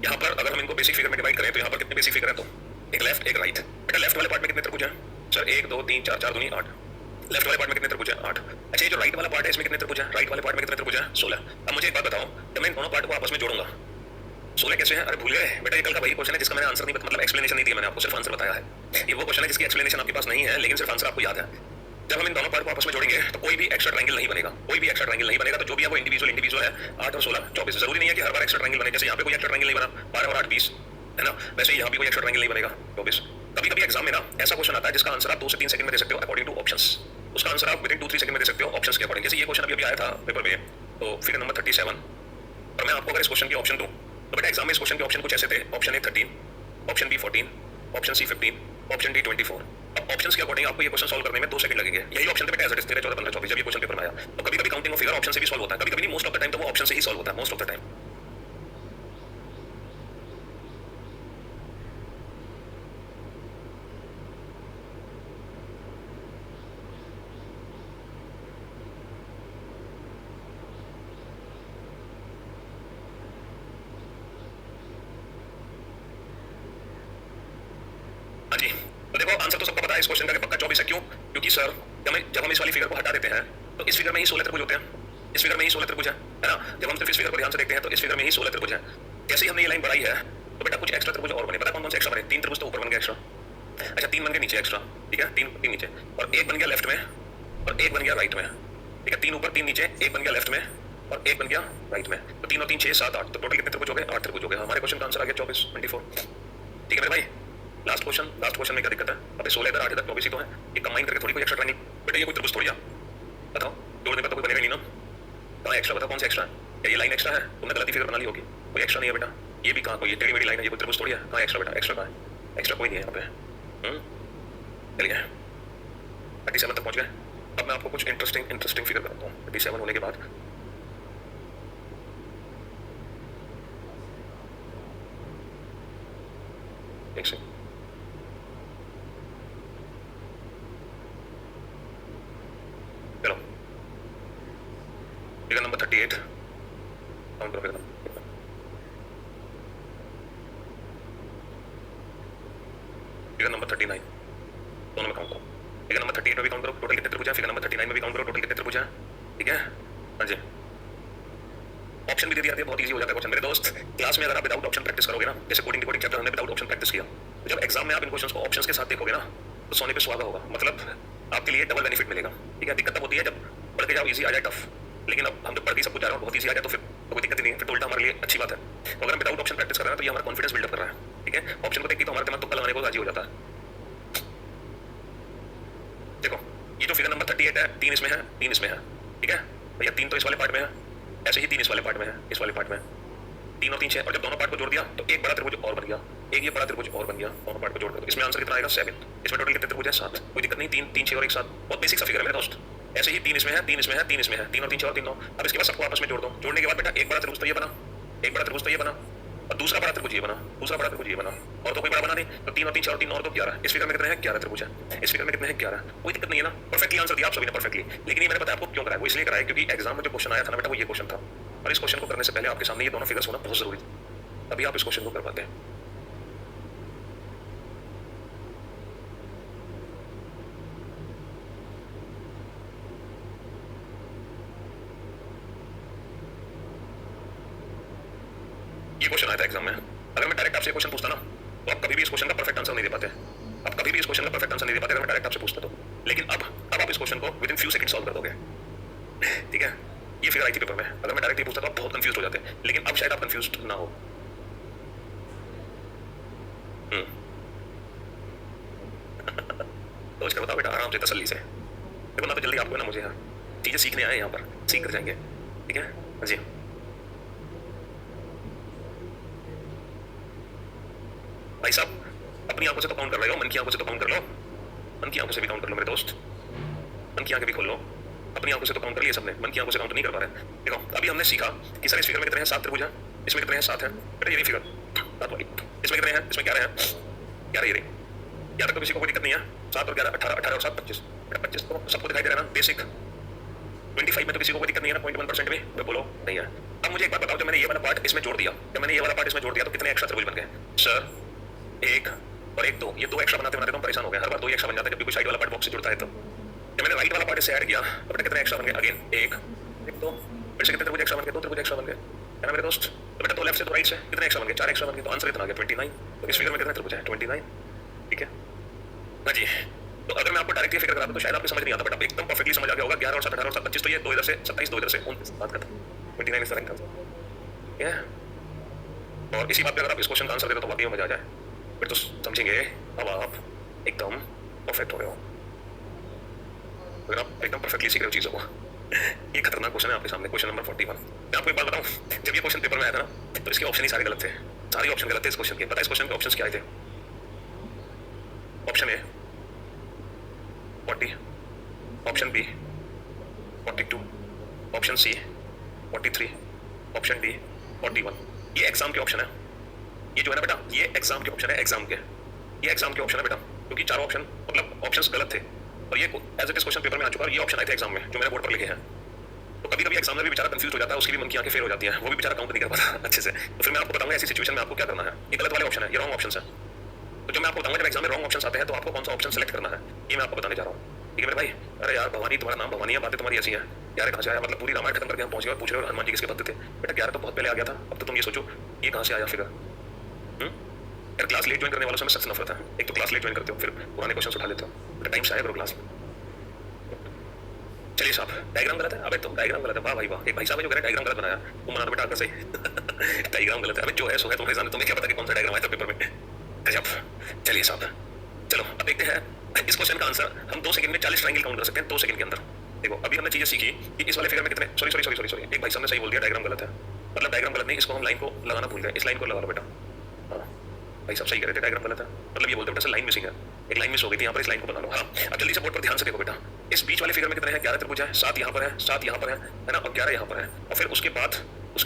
यहाँ पर अगर हम इनको बेसिक फिगर में डिवाइड करें तो यहाँ पर कितने बेसिक फिगर हैं? तो एक लेफ्ट एक राइट। बेटा लेफ्ट वाले पार्ट में कितने त्रिभुज हैं? सर 1 2 3 4 4 दूनी 8। लेफ्ट वाले पार्ट में कितने त्रिभुज हैं? 8। अच्छा ये जो राइट वाला पार्ट है इसमें कितने त्रिभुज हैं? राइट वाले पार्ट में कितने त्रिभुज हैं? 16। अब मुझे एक बात बताओ, जब मैं इन दोनों पार्ट को आपस में जोड़ूंगा 16 कैसे हैं? अरे भूल गए बेटा, ये कल का वही क्वेश्चन है जिसका मैंने आंसर नहीं, मतलब एक्सप्लेनेशन नहीं दिया, मैंने आपको सिर्फ आंसर बताया है। ये वो क्वेश्चन है जिसकी एक्सप्लेनेशन आपके पास नहीं है लेकिन सिर्फ आंसर आपको याद है। जब हम इन दोनों पार्ट को आपस में जोड़ेंगे तो कोई भी एक्स्ट्रा ट्रायंगल नहीं बनेगा, कोई भी एक्स्ट्रा ट्रायंगल नहीं बनेगा। तो जो भी है वो इंडिविजुअल है। 8 और 16 24। जरूरी नहीं है कि हर बार एक्स्ट्रा ट्रायंगल बने, जैसे यहाँ पे कोई एक्स्ट्रा ट्रायंगल नहीं बना, 12 और 8 20, है ना? वैसे ही यहाँ भी कोई एक्स्ट्रा ट्रायंगल नहीं बनेगा, 24। कभी कभी एग्जाम में ना ऐसा क्वेश्चन आता है जिसका आंसर आप 2 से 3 सेकंड में दे सकते हो अकॉर्डिंग टू ऑप्शंस। उसका आंसर आप विदिन 2-3 सेकंड में दे सकते हो ऑप्शंस के अकॉर्डिंग। जैसे ये क्वेश्चन अभी आया था पेपर में, तो फिगर नंबर 37। और मैं आपको अगर इस क्वेश्चन के ऑप्शन दूं तो बेटा एग्जाम में इस क्वेश्चन के ऑप्शन कुछ ऐसे थे। Option A 13, option B 14, option C 15, option D 24। अब ऑप्शंस के अकॉर्डिंग आपको ये क्वेश्चन सॉल्व करने में 2 सेकंड लगेंगे। यही ऑप्शन थे बेटा एज इट इज 13 14 15 24 जब ये क्वेश्चन पेपर में आया। तो कभी कभी काउंटिंग ऑफ फिगर ऑप्शन से भी सॉल्व होता है, कभी कभी नहीं, मोस्ट ऑफ द टाइम तो वो ऑप्शन से ही सॉल्व होता है, मोस्ट ऑफ द टाइम। हाँ जी, तो देखो आंसर तो सबको पता है इस क्वेश्चन का कि पक्का 24 है। क्यों? क्योंकि सर जब हम इस वाली फिगर को हटा देते हैं तो इस फिगर में ही 16 त्रिभुज होते हैं। इस फिगर में ही 16 त्रिभुज है ना? जब हम सिर्फ इस फिगर को ध्यान से देखते हैं तो इस फिगर में ही 16 त्रिभुज है। जैसे ही हमने ये लाइन बढ़ाई है तो बेटा कुछ एक्स्ट्रा त्रिभुज और बने। पता कौन कौन से एक्स्ट्रा बने? 3 त्रिभुज तो ऊपर बन गए एक्स्ट्रा। अच्छा 3 बन गए नीचे एक्स्ट्रा, ठीक है? 3 नीचे, और 1 बन गया लेफ्ट में और 1 बन गया राइट में, ठीक है? 3 ऊपर 3 नीचे, 1 बन गया लेफ्ट में और एक बन गया राइट में, तो 3 और 3 6 7 8, तो टोटल कितने त्रिभुज हो गए? 8 त्रिभुज हो गए। हमारे क्वेश्चन का आंसर आ गया 24 24। ठीक है मेरे भाई, लास्ट क्वेश्चन में क्या दिक्कत है? अबे 16 इधर 8 इधर 24 ही तो है, ये कंबाइन करके थोड़ी कोई एक्स्ट्रा ट्रायंगल, बेटा ये कोई त्रिभुज थोड़ी है, बताओ जोड़ने पर तो कोई बनेगा नहीं ना। कहाँ एक्स्ट्रा बताओ, कौन सा एक्स्ट्रा है? क्या ये लाइन एक्स्ट्रा है? तुमने गलती फिगर बना ली होगी, कोई एक्स्ट्रा नहीं है बेटा, ये भी कहाँ कोई टेढ़ी मेढ़ी लाइन है, ये कोई त्रिभुज थोड़ी है। कहाँ एक्स्ट्रा बेटा, एक्स्ट्रा कहाँ है? एक्स्ट्रा कोई नहीं है यहाँ पे। चलिए 37 तक पहुंच गए। अब मैं आपको कुछ इंटरेस्टिंग फिगर करता हूँ 37 होने के बाद। एक सेकंड, चलो फिगर नंबर 38 काउंट करो। फिगर नंबर 39 दोनों में काउंट करो। फिगर नंबर 38 में भी काउंट करो, टोटल कितने त्रिभुज हैं। फिगर नंबर 39 में भी काउंट करो, टोटल कितने त्रिभुज हैं। ठीक है, हाँ जी। ऑप्शन भी दे दिया, बहुत इजी हो जाता है क्वेश्चन मेरे दोस्त। क्लास में अगर आप विदाउट ऑप्शन प्रैक्टिस करोगे ना, जैसे कोडिंग डिकोडिंग चैप्टर हमने विदाउट ऑप्शन प्रैक्टिस किया, तो जब एग्जाम में आप इन क्वेश्चंस को ऑप्शंस के साथ देखोगे ना, तो सोने पे सुहागा होगा, मतलब आपके लिए डबल बेनिफिट मिलेगा। ठीक है, दिक्कत तब होती है जब पढ़ के जाओ इजी आ जाए टफ, लेकिन अब हम जब पढ़ के सब कुछ जा रहे हो बहुत इजी आ जाए तो फिर तो कोई दिक्कत ही नहीं है, फिर तो उल्टा हमारे लिए अच्छी बात है। तो अगर हम विदाउट ऑप्शन प्रैक्टिस कर रहे हैं तो ये हमारा कॉन्फिडेंस बिल्डअप कर रहा है। ठीक है, ऑप्शन को देख के तो हमारा दिमाग तुक्का लगाने को राजी हो जाता है। देखो ये जो फिगर नंबर 38 है, 3 इसमें है 3 इसमें है। ठीक है भैया, 3 तो इस वाले पार्ट में है, ऐसे ही 3 इस वाले पार्ट में है, इस वाले पार्ट में 3 और 3 6, और जब दोनों पार्ट को जोड़ दिया तो एक बड़ा त्रिभुज और बन गया, एक ये बड़ा त्रिभुज और बन गया, दोनों पार्ट को जोड़कर। तो इसमें आंसर कितना आएगा? 7। इसमें टोटल कितने त्रिभुज है? 7। कोई दिक्कत नहीं, 3 3 6 और 1 7, बहुत बेसिक सा फिगर है मेरे दोस्त। ऐसे ही 3 इसमें है 3 इसमें है 3 इसमें है, 3 और 3 6 और 3 9। अब इसके बाद सबको आपस में जोड़ दो, जोड़ने के बाद बेटा एक बड़ा त्रिभुज तो ये बना, एक बड़ा त्रिभुज तो ये बना, और दूसरा बड़ा त्रिभुज ये बना, दूसरा बड़ा त्रिभुज ये बना, और तो कोई बड़ा बना नहीं। तो 3 और 3 6 और 3 और तो 11। इस फिगर में कितने हैं? 11 त्रिभुज है। इस फिगर में कितने हैं? 11। कोई दिक्कत नहीं है ना, परफेक्टली आंसर दिया आप सभी ने परफेक्टली। लेकिन ये मैंने बताया आपको क्यों कराया, वो इसलिए कराया क्योंकि एग्जाम में जो क्वेश्चन आया था ना बेटा, वो ये क्वेश्चन था, और इस क्वेश्चन को करने से पहले आपके सामने ये दोनों फिगर्स होना बहुत जरूरी था, तभी आप इस क्वेश्चन को कर पाते हैं। ये क्वेश्चन आया था एग्जाम में, अगर मैं डायरेक्ट आपसे क्वेश्चन पूछता ना तो आप कभी भी इस क्वेश्चन का परफेक्ट आंसर नहीं दे पाते, आप कभी भी इस क्वेश्चन का परफेक्ट आंसर नहीं दे पाते अगर मैं डायरेक्ट आपसे पूछता तो। लेकिन अब आप इस क्वेश्चन को with in few second solve कर दोगे। ठीक है, ये फिगर आई थी पेपर में, अगर मैं डायरेक्ट ये पूछता तो आप बहुत कंफ्यूज हो जाते, लेकिन अब शायद आप कंफ्यूज ना हो। तो इसका बताओ बेटा आराम से तसल्ली से, देखो ना तो जल्दी आपको ना मुझे यहाँ चीजें सीखने आए, यहाँ पर सीख कर जाएंगे। ठीक है हाँ जी, भाई साहब अपनी आंखों से तो काउंट कर रहे हो, मन की आंखों से तो काउंट कर लो, मन की आंखों से भी काउंट कर लो मेरे दोस्त, मन की आंखें भी खोल लो। अपनी आंखों से तो काउंट कर लिया सबने, मन की आंखों से काउंट नहीं कर पा रहे। देखो अभी हमने सीखा कि सर इस फिगर में कितने हैं? 7 त्रिभुज हैं। इसमें कितने हैं? 7 हैं बेटा, ये नहीं फिगर 7 वाली। इसमें कितने हैं? इसमें 11 हैं, 11 ये रही। 11 तो किसी को कोई दिक्कत नहीं है, 7 और 11 18, 18 और 7 25 बेटा, 25 तो सबको दिखाई दे रहा है ना, बेसिक। 25 में तो किसी को कोई दिक्कत नहीं है ना, 0.1% में बोलो नहीं है। अब मुझे एक बात बताओ, जब मैंने ये वाला पार्ट इसमें जोड़ दिया, जब मैंने ये वाला पार्ट इसमें जोड़ दिया तो कितने एक्स्ट्रा त्रिभुज बन गए? सर 1 और 1 2, ये 2 एक्स्ट्रा बनाते बनाते तो हम परेशान हो गए, हर बार 2 ही एक्स्ट्रा बन जाता है जब भी कोई साइड वाला पार्ट बॉक्स से जुड़ता है। तो जब मैंने राइट वाला पार्ट इससे ऐड किया तो बेटा कितने एक्स्ट्रा बन गए? अगेन 1 1 2, फिर से कितने त्रिभुज एक्स्ट्रा बन गए? 2 त्रिभुज एक्स्ट्रा बन गए, है ना मेरे दोस्त। तो बेटा 2 लेफ्ट से 2 राइट से कितने एक्स्ट्रा बन गए? 4 एक्स्ट्रा बन गए, तो आंसर कितना आ गया? 29। तो इस फिगर में कितने त्रिभुज हैं? 29। ठीक है हाँ जी, तो अगर मैं आपको डायरेक्ट ये फिगर कराता तो शायद आपको समझ नहीं आता, बट आप एकदम परफेक्टली समझ आ गया होगा। 11 और 7 18 और 7 25, तो ये 2 इधर से 27, 2 इधर से 29, बात खत्म। 29 इज द राइट आंसर। ये और इसी बात पे अगर आप इस क्वेश्चन का आंसर दे दो तो वाकई में मजा आ जाए, फिर तो समझेंगे अब आप एकदम परफेक्ट हो रहे हो, अगर आप एकदम परफेक्टली सीख रहे हो चीजों को। ये खतरनाक क्वेश्चन है आपके सामने, क्वेश्चन नंबर 41। मैं आपको एक बात बताऊं, जब ये क्वेश्चन पेपर में आया था ना तो इसके ऑप्शन ही सारे गलत थे, सारे ऑप्शन गलत थे इस क्वेश्चन के। पता है इस क्वेश्चन के ऑप्शंस क्या आए थे? Option A 40, option B 42, option C 43, option D 41। ये एग्जाम के ऑप्शन है, ये जो है ना बेटा ये एग्जाम के ऑप्शन है, एग्जाम के, ये एग्जाम के ऑप्शन है बेटा, क्योंकि चारों ऑप्शन मतलब ऑप्शंस गलत थे और ये as it is question paper में आ चुका है। ये ऑप्शन आए थे एग्जाम में जो मैंने बोर्ड पर लिखे हैं। तो कभी कभी एग्जामिनर भी बेचारा कंफ्यूज हो जाता है, उसकी भी मन की आंखें फेल हो जाती हैं, वो भी बेचारा काउंट नहीं कर पाता अच्छे से। तो फिर मैं आपको बताऊंगा ऐसी सिचुएशन में आपको क्या करना है। ये गलत वाले ऑप्शन है, ये रॉन्ग ऑप्शन है। तो जो मैं आपको बताऊंगा जब एग्जाम में रॉन्ग ऑप्शन आते हैं तो आपको कौन सा ऑप्शन सेलेक्ट करना है, ये मैं आपको बताने जा रहा हूँ। ठीक है मेरे भाई, अरे यार भवानी तुम्हारा नाम भवानी है, बातें तुम्हारी ऐसी हैं यार, कहाँ से आया? मतलब पूरी रामायण खत्म करके हम पहुंच गए और पूछ रहे हो हनुमान जी किसके भक्त थे? बेटा 11 तो बहुत पहले आ गया था, अब तो तुम ये सोचो ये कहाँ से आया फिगर। यार क्लास लेट ज्वाइन करने वालों से मैं सख्त नफरत है। एक तो क्लास लेट ज्वाइन करते हो, फिर पुराने क्वेश्चन उठा लेते हो, बेटा टाइम से आया करो क्लास। चलिए साहब, डायग्राम गलत है। अबे तुम डायग्राम गलत है, वाह भाई वाह। एक भाई साहब है जो कह रहे हैं डायग्राम गलत बनाया, तुम बना दो बेटा आकर सही। डायग्राम गलत है। अबे जो है सो है, तुम्हें जाने, तुम्हें क्या पता कि कौन सा डायग्राम आया था पेपर में। गजब। चलिए साहब, चलो अब देखते हैं इस क्वेश्चन का आंसर। हम 2 सेकंड में 40 ट्रायंगल काउंट कर सकते हैं, 2 सेकंड के अंदर। देखो अभी हमने चीजें सीखी कि इस वाले फिगर में कितने, sorry sorry sorry sorry sorry, एक भाई साहब ने सही बोल दिया डायग्राम गलत है। मतलब डायग्राम गलत नहीं, इसको हम लाइन को लगाना भूल गए, इस लाइन को लगा लो बेटा। हाँ भाई साहब सही कह रहे थे, डायग्राम गलत है। मतलब ये बोलते बेटा लाइन मिसिंग है, एक लाइन मिस हो गई थी यहाँ पर, इस लाइन को बना लो। हाँ अब जल्दी से बोर्ड पर ध्यान से देखो बेटा, इस बीच वाले फिगर में कितने हैं, 11 त्रिभुज है, 7 यहाँ पर है, 7 यहाँ पर है ना, और 11 यहाँ पर है। और फिर उसके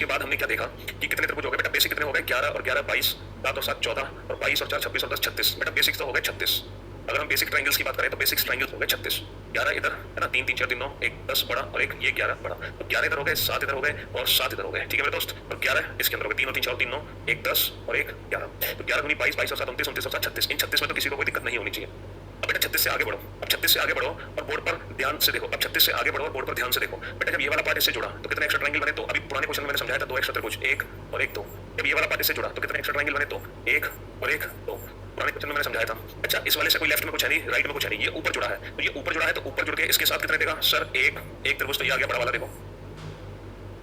बाद हमने क्या देखा कि कितने त्रिभुज हो गए बेटा, बेसिक कितने हो गए, 11 और 11 22, 7 और 7 14, और 22 और 4 26 और 10 36। बेटा बेसिक्स तो हो गए 36। अगर हम बेसिक ट्रायंगल्स की बात करें तो बेसिक ट्रायंगल्स हो गए 36। 11 इधर है ना, 3 3 4 3 9, एक 10 बड़ा और एक ये 11 बड़ा, तो 11 इधर हो गए, 7 इधर हो गए और 7 इधर हो गए। ठीक है मेरे दोस्त, और 11 इसके अंदर हो गए, 3 और 3 4 3 9, एक 10 और एक 11, तो 11 दूनी 22, 22 और 7 29, 29 और 7 36। इन 36 में तो किसी को कोई दिक्कत नहीं होनी चाहिए। अब बेटा 36 से आगे बढ़ो, अब 36 से आगे बढ़ो और बोर्ड पर ध्यान से देखो। अब 36 से आगे बढ़ो और बोर्ड पर ध्यान से देखो बेटा, जब ये वाला पार्ट इससे जुड़ा तो कितने एक्स्ट्रा ट्रायंगल बने, तो अभी पुराने क्वेश्चन में मैंने समझाया था 2 एक्स्ट्रा त्रिभुज, 1 और 1 2। जब ये वाला पार्ट इससे जुड़ा तो कितने एक्स्ट्रा ट्रायंगल बने, तो 1 और 1 2। पुराने क्वेश्चन में मैंने समझाया था। अच्छा इस वाले से कोई लेफ्ट में कुछ है नहीं, राइट में कुछ है नहीं, ये ऊपर जुड़ा है, तो ये ऊपर जुड़ा है तो ऊपर जुड़ के इसके साथ कितने देगा सर, एक त्रिभुज तो ये आ गया बड़ा वाला देखो,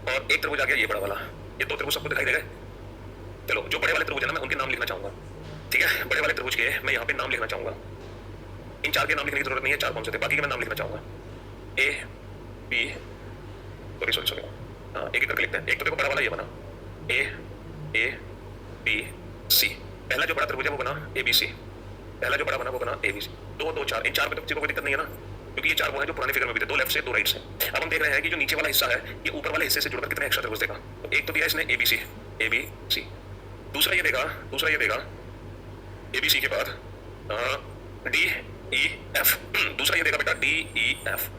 और एक त्रिभुज आ गया ये बड़ा वाला, ये 2 त्रिभुज सबको दिखाई दे गए। चलो जो बड़े वाले त्रिभुज है ना, मैं उनके नाम लिखना चाहूंगा। ठीक है, बड़े वाले त्रिभुज के मैं यहाँ पे नाम लिखना चाहूंगा। इन 4 के नाम लिखने की जरूरत नहीं है, 4 कौन से थे, बाकी के मैं नाम लिखना चाहूंगा। A B, sorry sorry sorry, हाँ एक एक करके लिखते हैं। एक तो देखो बड़ा वाला ये बना ए बी सी, पहला जो बड़ा त्रिभुज है वो बना ए बी सी, पहला जो बड़ा बना वो बना ए बी सी। 2 2 4, इन 4 में तो किसी को कोई दिक्कत नहीं है ना, क्योंकि ये 4 वो है जो पुराने फिगर में भी थे, 2 लेफ्ट से 2 राइट से। अब हम देख रहे हैं कि जो नीचे वाला हिस्सा है ये ऊपर वाले हिस्से से जुड़कर कितने एक्स्ट्रा त्रिभुज देगा। तो एक तो दिया इसने ए बी सी, दूसरा ये देगा ए बी सी के बाद डी ई एफ, दूसरा ये देगा बेटा डी ई एफ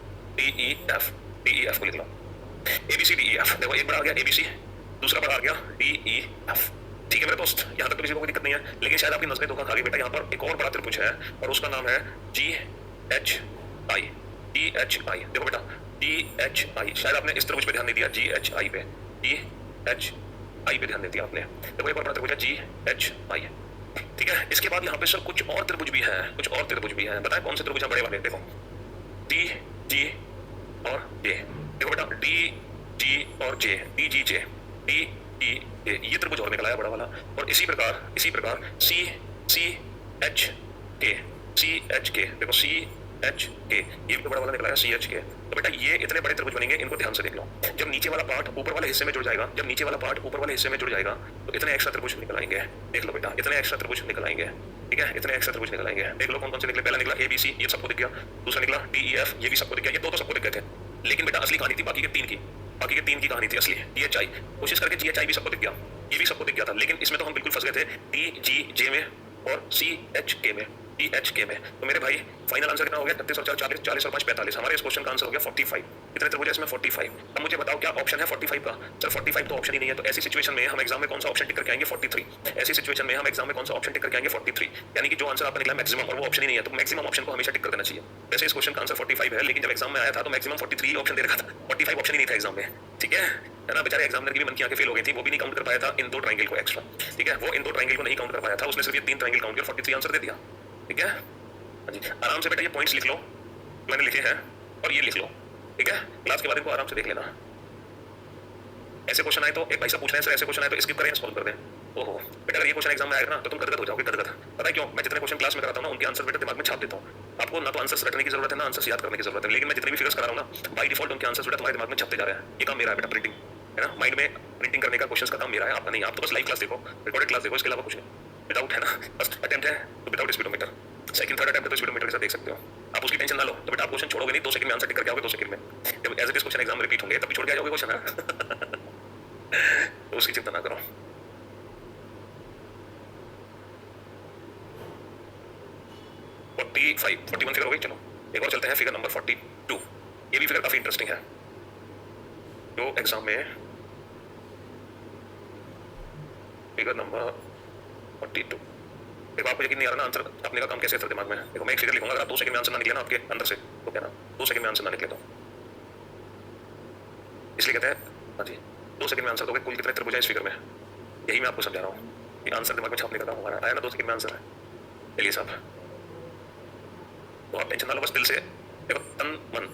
को लिख लो, A B C D E F. देखो एक बड़ा आ गया ए बी सी, दूसरा बड़ा आ गया डी ई एफ। ठीक है मेरे दोस्त, यहाँ तक तो किसी को कोई दिक्कत नहीं है, लेकिन शायद आपकी नजरें धोखा खा गई बेटा। यहाँ पर एक और बड़ा त्रिभुज है और उसका नाम है जी एच आई। देखो बेटा GHI, शायद आपने इस त्रिभुज पे ध्यान नहीं दिया, GHI पे, GHI पे ध्यान नहीं दिया आपने। देखो एक और बड़ा त्रिभुज है GHI। ठीक है, इसके बाद यहाँ पे सर कुछ और त्रिभुज भी हैं, बताएं कौन से त्रिभुज हैं बड़े वाले। देखो D G और J, देखो बेटा D G और J, D G J, D E A, ये त्रिभुज और निकला है बड़ा वाला। और इसी प्रकार C H K, देखो C H K, ये भी तो बड़ा वाला निकला है C H K। तो बेटा ये इतने बड़े त्रिभुज बनेंगे, इनको ध्यान से देख लो। जब नीचे वाला पार्ट ऊपर वाले हिस्से में जुड़ जाएगा, तो इतने एक्स्ट्रा त्रिभुज निकल आएंगे। देख लो बेटा इतने एक्स्ट्रा त्रिभुज निकल आएंगे। ठीक है, इतने एक्स्ट्रा त्रिभुज निकल आएंगे। देख लो कौन कौन से निकले। पहला निकला ABC, ये सबको दिख गया। दूसरा निकला DEF, ये भी सबको दिख गया। ये दो तो सबको दिख गए थे, लेकिन बेटा असली कहानी थी बाकी के तीन की कहानी थी असली। DHI कोशिश करके GHI भी सबको दिख गया, ये भी सबको दिख गया था, लेकिन इसमें तो हम बिल्कुल फंस गए थे DGJ में और CHK में, DHK में। तो मेरे भाई फाइनल आंसर कितना हो गया, 36 और 4 40, 40 और 5 45। हमारे इस क्वेश्चन का आंसर हो गया 45। कितने त्रिभुज है इसमें, 45। अब मुझे बताओ क्या ऑप्शन है 45 का। सर 45 तो ऑप्शन ही नहीं है, तो ऐसी सिचुएशन में हम एग्जाम में कौन सा ऑप्शन टिक करके आएंगे, 43। ऐसी सिचुएशन में हम एग्जाम में कौन सा ऑप्शन टिक करके आएंगे, 43। यानी कि जो आंसर आपका निकला मैक्सिमम और वो ऑप्शन ही नहीं है, तो मैक्सिमम ऑप्शन को हमेशा टिक कर देना चाहिए। वैसे इस क्वेश्चन का आंसर 45 है, लेकिन जब एग्जाम में आया था तो मैक्सिमम 43 ऑप्शन दे रखा था, 45 ऑप्शन ही नहीं था एग्जाम में। ठीक है ना, बेचारे एग्जामिनर की भी मन की आंखें फेल हो गई थी, वो भी नहीं काउंट कर पाया था इन 2 ट्रायंगल को एक्स्ट्रा। ठीक है, वो इन 2 ट्रायंगल को नहीं काउंट कर पाया था, उसने सिर्फ ये 3 ट्रायंगल काउंट किया, 43 आंसर दे दिया। ठीक है जी, आराम से बेटा ये पॉइंट्स लिख लो मैंने लिखे हैं, और ये लिख लो। ठीक है, क्लास के बाद इनको आराम से देख लेना। ऐसे क्वेश्चन आए तो एक भाई साहब पूछ रहे हैं सर ऐसे क्वेश्चन आए तो स्किप करें, सॉल्व कर दें। ओहो बेटा अगर ये क्वेश्चन एग्जाम में आएगा ना तो तुम गदगद हो जाओगे, गदगद। पता है क्यों, मैं जितने क्वेश्चन क्लास में कराता हूँ ना उनके आंसर बेटा दिमाग में छाप देता हूँ। आपको ना तो आंसर्स रटने की जरूरत है ना आंसर्स याद करने की जरूरत है, लेकिन मैं जितने भी फिगर्स करा रहा हूँ ना बाय डिफॉल्ट उनके आंसर्स बेटा तुम्हारे दिमाग में छपते जा रहे हैं। ये काम मेरा है बेटा, प्रिंटिंग है ना, माइंड में प्रिंटिंग करने का क्वेश्चन का काम मेरा है, आपका नहीं। आप तो बस लाइव क्लास देखो, रिकॉर्डेड क्लास देखो, इसके अलावा कुछ नहीं। विदाउट है ना, फर्स्ट अटेम्प्ट है तो without speedometer, second third attempt तो स्पीडोमीटर के साथ देख सकते हो। आप उसकी टेंशन ना लो, तो बेटा आप क्वेश्चन छोड़ोगे नहीं, 2 सेकंड में आंसर टिक करके आओगे 2 सेकंड में। जब as it is question exam में रिपीट होंगे तब भी छोड़ के आ जाओगे क्वेश्चन है। तो उसकी चिंता ना करो। फोर्टी 41 फिगर हो गई। चलो एक और चलते हैं, फिगर नंबर 42। ये भी फिगर काफी इंटरेस्टिंग है जो एग्जाम में, फिगर नंबर 42। देखो आपको यकीन नहीं आ रहा ना आंसर अपने का काम कैसे था दिमाग में। देखो मैं एक फिगर लिखूंगा, अगर आप 2 सेकंड में आंसर ना निकले ना आपके अंदर से तो क्या ना, 2 सेकंड में आंसर ना निकले तो इसलिए कहते हैं हाँ जी 2 सेकंड में आंसर दोगे कुल कितने त्रिभुज है इस फिगर में, यही मैं आपको समझा रहा हूँ कि आंसर दिमाग में छापने का काम हमारा आया ना, 2 सेकंड में आंसर है। चलिए साहब, तो आप टेंशन ना लो, बस दिल से देखो, तन मन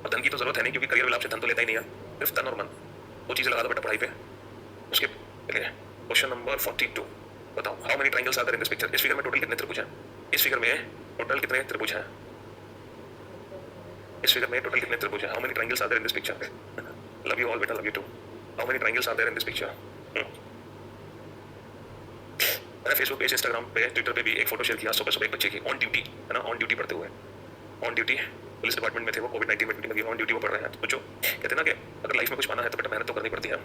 और धन की तो जरूरत है नहीं क्योंकि करियर में आपसे धन तो लेता ही नहीं है, सिर्फ तन और मन, वो चीजें लगा दो बेटा पढ़ाई पे। उसके क्वेश्चन नंबर 42 बताओ, how many triangles are there in this picture. इस फिगर में टोटल कितने त्रिभुज हैं? इस फिगर में टोटल कितने त्रिभुज हैं? इस फिगर में टोटल कितने त्रिभुज हैं? How many triangles are there in this picture? Love you all बेटा, love you too. How many triangles are there in this picture? मैंने फेसबुक पे, इंस्टाग्राम पे, ट्विटर पे भी एक फोटो शेयर किया सुबह सुबह एक बच्चे की ऑन ड्यूटी, है ना, ऑन ड्यूटी पढ़ते हुए, ऑन ड्यूटी पुलिस डिपार्टमेंट में थे वो, कोविड-19 में ड्यूटी लगी, ऑन ड्यूटी वो पढ़ रहे हैं। तो पूछो, कहते ना कि अगर लाइफ में कुछ पाना है तो बेटा मेहनत तो करनी पड़ती है।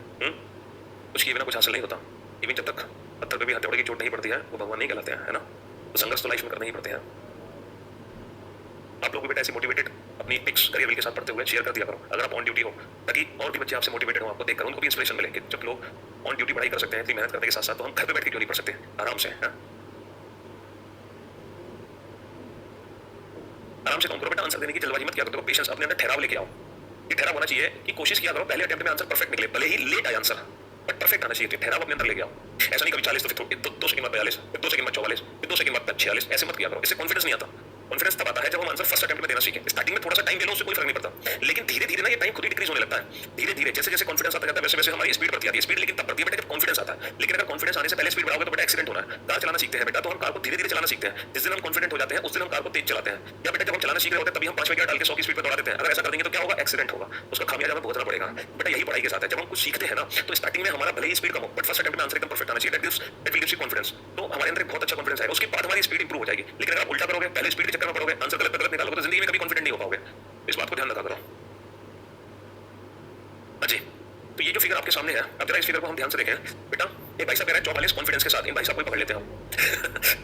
कुछ किए बिना कुछ हासिल नहीं होता। इवन जब तक पत्थर पे भी हथौड़े की चोट नहीं पड़ती है वो भगवान नहीं कहलाते हैं, है ना। तो संघर्ष तो लाइफ में करना ही पड़ते हैं। आप लोग भी बेटा ऐसे मोटिवेटेड अपनी पिक्स करियर के साथ पढ़ते हुए शेयर कर दिया करो अगर आप ऑन ड्यूटी हो, ताकि और भी बच्चे आपसे मोटिवेटेड हो, आपको देखकर उनको भी इंस्पिरेशन मिले कि जब लोग ऑन ड्यूटी पढ़ाई कर सकते हैं, इतनी मेहनत करने के साथ साथ, तो हम घर पे बैठ के क्यों नहीं पढ़ सकते आराम से, है? आराम से काम करो बेटा, आंसर देने की जल्दबाजी मत किया करो, पेशेंस, अपने अंदर ठहराव लेके आओ। ये ठहराव होना चाहिए कि कोशिश किया करो पहले अटेम्प्ट में आंसर परफेक्ट निकले, भले ही लेट आए आंसर, बट परफेक्ट आना चाहिए। ठहराव अपने अंदर लेके आओ। ऐसा नहीं कभी 40 तो फिर 2 सेकंड बाद 42, फिर 2 सेकंड बाद 44, फिर 2 सेकंड बाद 46, ऐसे मत किया करो। इससे कॉन्फिडेंस नहीं आता। कॉन्फिडेंस तब आता है जब हम आंसर फर्स्ट अटेम्प्ट में देना सीखें। स्टार्टिंग में थोड़ा सा टाइम ले लो, उससे कोई फर्क नहीं पड़ता, लेकिन धीरे धीरे ना ये टाइम खुद ही डिक्रीज होने लगता है। धीरे धीरे जैसे जैसे कॉन्फिडेंस आता जाता है वैसे वैसे हमारी स्पीड बढ़ती जाती है। स्पीड लेकिन तब बढ़ती है बेटा जब कॉन्फिडेंस आता है। लेकिन अगर कॉन्फिडेंस आने से पहले स्पीड बढ़ाओगे तो बेटा एक्सीडेंट होना है। कार चलाना सीखते हैं बेटा तो हम कार को धीरे धीरे चलाना सीखते हैं। जिस दिन हम कॉन्फिडेंट हो जाते हैं उस दिन हम कार को तेज चलाते हैं। या बेटा जब हम चलाना सीख रहे होते हैं तभी हम 5वें गियर डाल के 100 की स्पीड पर दौड़ा देते हैं। अगर ऐसा कर देंगे तो क्या होगा? एक्सीडेंट होगा, उसका खामियाजा हमें भुगतना पड़ेगा। बेटा यही पढ़ाई के साथ है, जब हम कुछ सीखते हैं ना तो स्टार्टिंग में हमारा भले ही स्पीड कम हो बट फर्स्ट अटेम्प्ट में आंसर एकदम परफेक्ट आना चाहिए। That will gives you confidence. तो हमारे अंदर एक बहुत अच्छा कॉन्फिडेंस आएगा, उसके बाद हमारी स्पीड इंप्रूव हो जाएगी। लेकिन अगर आप उल्टा करोगे, पहले स्पीड के चक्कर में पड़ोगे, आंसर गलत गलत निकालोगे तो जिंदगी में कभी कॉन्फिडेंट नहीं हो पाओगे। इस बात को ध्यान रखा करो। हाँ जी, तो ये जो फिगर आपके सामने है, अब जरा इस फिगर को हम ध्यान से देखें बेटा। ये भाई साहब कह रहे हैं 44 कॉन्फिडेंस के साथ। इन भाई साहब को पकड़ लेते हैं हम।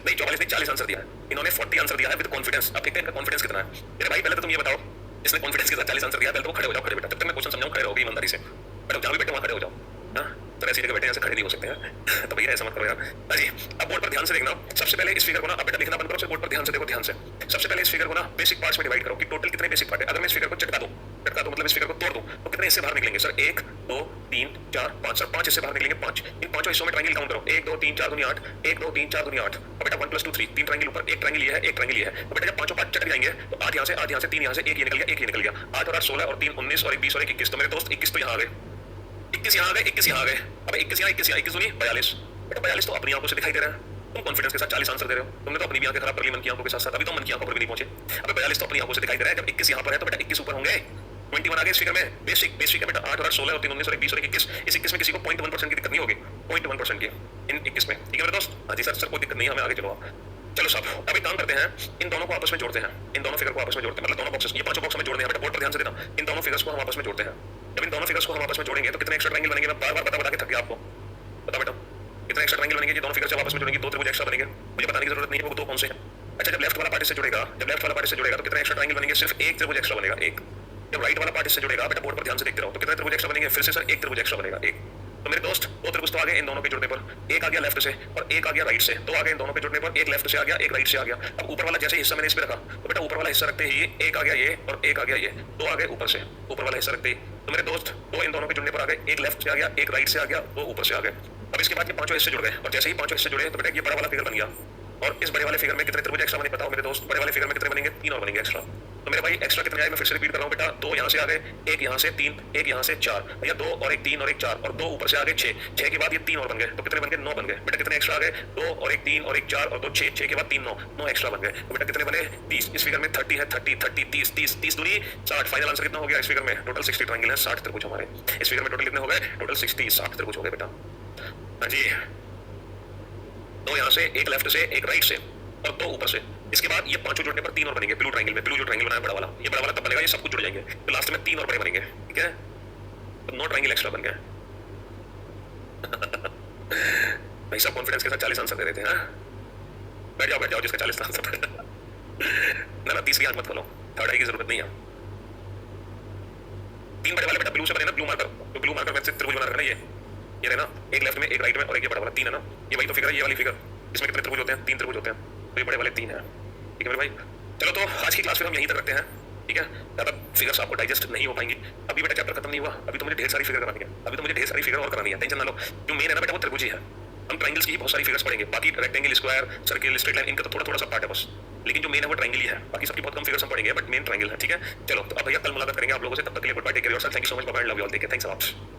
नहीं 44 नहीं 40 आंसर दिया है इन्होंने, 40 आंसर दिया है विद कॉन्फिडेंस। आप देखते हैं इनका कॉन्फिडेंस कितना है। मेरे भाई पहले तो तुम ये बताओ, इसने कॉन्फिडेंस के साथ 40 आंसर दिया, पहले तो वो खड़े हो जाओ, खड़े बेटा, जब तक मैं क्वेश्चन समझाऊं खड़े रहोगे ईमानदारी से। बेटा जहां भी बैठे वहां खड़े हो जाओ, हाँ तो ऐसी जगह बैठे ऐसे खड़े नहीं हो सकते हैं। तो भैया ऐसा मत करो यार। हाँ जी, अब बोर्ड पर ध्यान से देखना। सबसे पहले इस फिगर को ना, अब बेटा लिखना बंद करो, बोर्ड पर ध्यान से देखो, ध्यान से। सबसे पहले इस फिगर को ना बेसिक पार्ट्स में डिवाइड करो कि टोटल कितने बेसिक पार्ट है। अगर मैं इस फिगर को चटका दूं मतलब इस फिगर को तोड़ दूं तो कितने हिस्से बाहर निकलेंगे? सर 1 2 3 4 5, सर 5 हिस्से बाहर निकलेंगे। 5 इन पांचों हिस्सों में ट्रायंगल काउंट करो। 1 2 3 4 दूनी 8, 1 2 3 4 दूनी 8। अब बेटा 1 + 2 3, 3 ट्रायंगल ऊपर, एक ट्रायंगल ये है, एक ट्रायंगल ये है। तो बेटा जब पांचों पार्ट चटक जाएंगे तो 8 यहां से 3 यहां से, एक ये निकल गया, एक ये निकल गया। 8 और 8 16 और 3 19 और 1 20 और 1 21। तो मेरे दोस्त 21 तो यहां आ गए, 21 यहां आ गए, 21 यहां आ गए। अब 21 यहां, 21 यहां, 21 दूनी 42। बेटा 42 तो अपनी आंखों से दिखाई दे रहा है। तुम कॉन्फिडेंस के साथ 40 आंसर दे रहे हो। तुमने तो अपनी भी आंखें खराब कर ली मन की आंखों के साथ साथ, अभी तो मन की आंखों पर भी नहीं पहुंचे। अब 42 तो अपनी आंखों से दिखाई दे रहा है। जब 21 यहां पर है तो बेटा 21 ऊपर होंगे। 21 आ गए इस फिगर में। बेसिक है बेटा। 8 और 8 16 और 3 19 और 1 20 और 1 21। इस 21 में किसी को 0.1% की दिक्कत नहीं होगी, 0.1% की इन 21 में। ठीक है मेरे दोस्त? हाँ जी सर कोई दिक्कत नहीं है, हमें आगे चलो आप। चलो साहब अब एक काम करते हैं, इन दोनों को आपस में जोड़ते हैं। इन दोनों फिगर को आपस में जोड़ते हैं, मतलब दोनों बॉक्सेस, ये पांचों बॉक्स में जोड़ने हैं बेटा। बोर्ड पर ध्यान से देना। इन दोनों फिगर्स को हम आपस में जोड़ते हैं। जब इन दोनों फिगर्स को हम आपस में जोड़ेंगे तो कितने एक्स्ट्रा ट्रायंगल बनेंगे? मैं बार बार बता के थक गया आपको। बताओ बेटा कितने एक्स्ट्रा ट्रायंगल बनेंगे? ये दोनों फिगर्स जब आपस में जोड़ेंगे 2 त्रिभुज एक्स्ट्रा बनेंगे। मुझे बताने की जरूरत नहीं है वो 2 कौन से हैं। अच्छा जब लेफ्ट वाला पार्ट इससे जुड़ेगा, तो कितने एक्स्ट्रा ट्रायंगल बनेंगे? सिर्फ एक त्रिभुज एक्स्ट्रा बनेगा, एक। जब राइट वाला पार्ट इससे जुड़ेगा बेटा, बोर्ड पर ध्यान से देखते रहो, तो कितने त्रिभुज एक्स्ट्रा बनेंगे? फिर से सर एक त्रिभुज एक्स्ट्रा बनेगा, एक। तो मेरे दोस्त 2 त्रिभुज तो आ गए इन दोनों के जुड़ने पर। एक आ गया लेफ्ट से और एक आ गया राइट से। 2 आ गए इन दोनों के जुड़ने पर, एक लेफ्ट से आ गया, एक राइट से आ गया। अब ऊपर वाला जैसे हिस्सा मैंने इस पे रखा तो बेटा ऊपर वाला हिस्सा रखते ही एक आ गया ये और एक आ गया ये। 2 आ गए ऊपर से, ऊपर वाला हिस्सा रखते ही। तो मेरे दोस्त 2 इन दोनों के जुड़ने पर आ गए, एक लेफ्ट से आ गया, एक राइट से आ गया, 2 ऊपर से आ गए। अब इसके बाद ये पांचों हिस्से जुड़ गए और जैसे ही पांचों हिस्से जुड़े तो बेटा ये बड़ा वाला फिगर बन गया। और इस बड़े वाले फिगर में कितने त्रिभुज एक्स्ट्रा बने बताओ मेरे दोस्त? बड़े वाले फिगर में कितने बनेंगे? 3 और बनेंगे एक्स्ट्रा। तो मेरे भाई एक्स्ट्रा कितने आए? मैं फिर से रिपीट कर रहा हूं बेटा। 2 यहां से आ गए, एक यहां से 3, एक यहां से 4, या 2 और 1 3 और 1 4 और 2 ऊपर से आ गए 6। 6 के बाद ये 3 और बन गए तो कितने बन गए? 9 बन गए। बेटा कितने एक्स्ट्रा आ गए? 2 और 1 3 और 1 4 और 2 6, 6 के बाद 3 9 एक्स्ट्रा बन गए। तो बेटा कितने बने? 30। इस फिगर में 30 है, 30 30 30 30 30 दूनी 60। फाइनल आंसर कितना हो गया इस फिगर में? टोटल 60 ट्रायंगल है, 60 त्रिभुज हमारे। इस फिगर में टोटल कितने हो गए? टोटल 60 त्रिभुज हो गए बेटा। हाँ जी, 2 यहां से, एक लेफ्ट से, एक राइट से और 2 ऊपर से। इसके बाद ये पांचों जुड़ने पर 3 और बनेंगे। ब्लू ट्रायंगल में, ब्लू जो ट्रायंगल बनाया बड़ा वाला, ये बड़ा वाला तब बनेगा ये सब कुछ जुड़ जाएंगे तो लास्ट में 3 और बड़े बनेंगे। ठीक है, तो 9 ट्रायंगल एक्स्ट्रा बन गए। भाई सब कॉन्फिडेंस के साथ 40 आंसर दे रहे थे। बैठ जाओ जिसका 40 आंसर ना 30 की आंख मत खोलो, थर्ड आई की जरूरत नहीं है। 3 बड़े वाले बेटा ब्लू से बने ना, ब्लू मार्कर। तो ब्लू मार्कर में से त्रिभुज बना रखना ये रहना, एक लेफ्ट में, एक राइट में और एक ये बड़ा वाला 3 है ना। ये वही तो फिगर है, ये वाली फिगर। इसमें कितने त्रिभुज होते हैं? 3 त्रिभुज होते हैं। तो ये बड़े वाले 3 है। ठीक है मेरे भाई, चलो तो आज की क्लास फिर हम यहीं तक रखते हैं। ठीक है, ज्यादा फिगर्स आपको डाइजेस्ट नहीं हो पाएंगी। अभी बेटा चैप्टर खत्म नहीं हुआ, अभी तो मुझे ढेर सारी फिगर करानी है। अभी तो मुझे ढेर सारी फिगर और करानी है, टेंशन ना लो। जो मेन है ना बेटा वो त्रिभुज ही है। हम ट्रायंगल्स की बहुत सारी फिगर्स पढ़ेंगे, बाकी rectangle, square, circle, straight line, इनका तो थोड़ा सा पार्ट है बस। लेकिन जो मेन है वो ट्रायंगल ही है, बाकी सबकी बहुत कम फिगर्स हम पढ़ेंगे, बट मेन ट्रायंगल है, ठीक है। चलो तो अब भैया कल मुलाकात करेंगे आप लोगों से, तब तक के लिए goodbye, take care yourself, thank you so much, bye bye, love you all, take care, thanks a lot.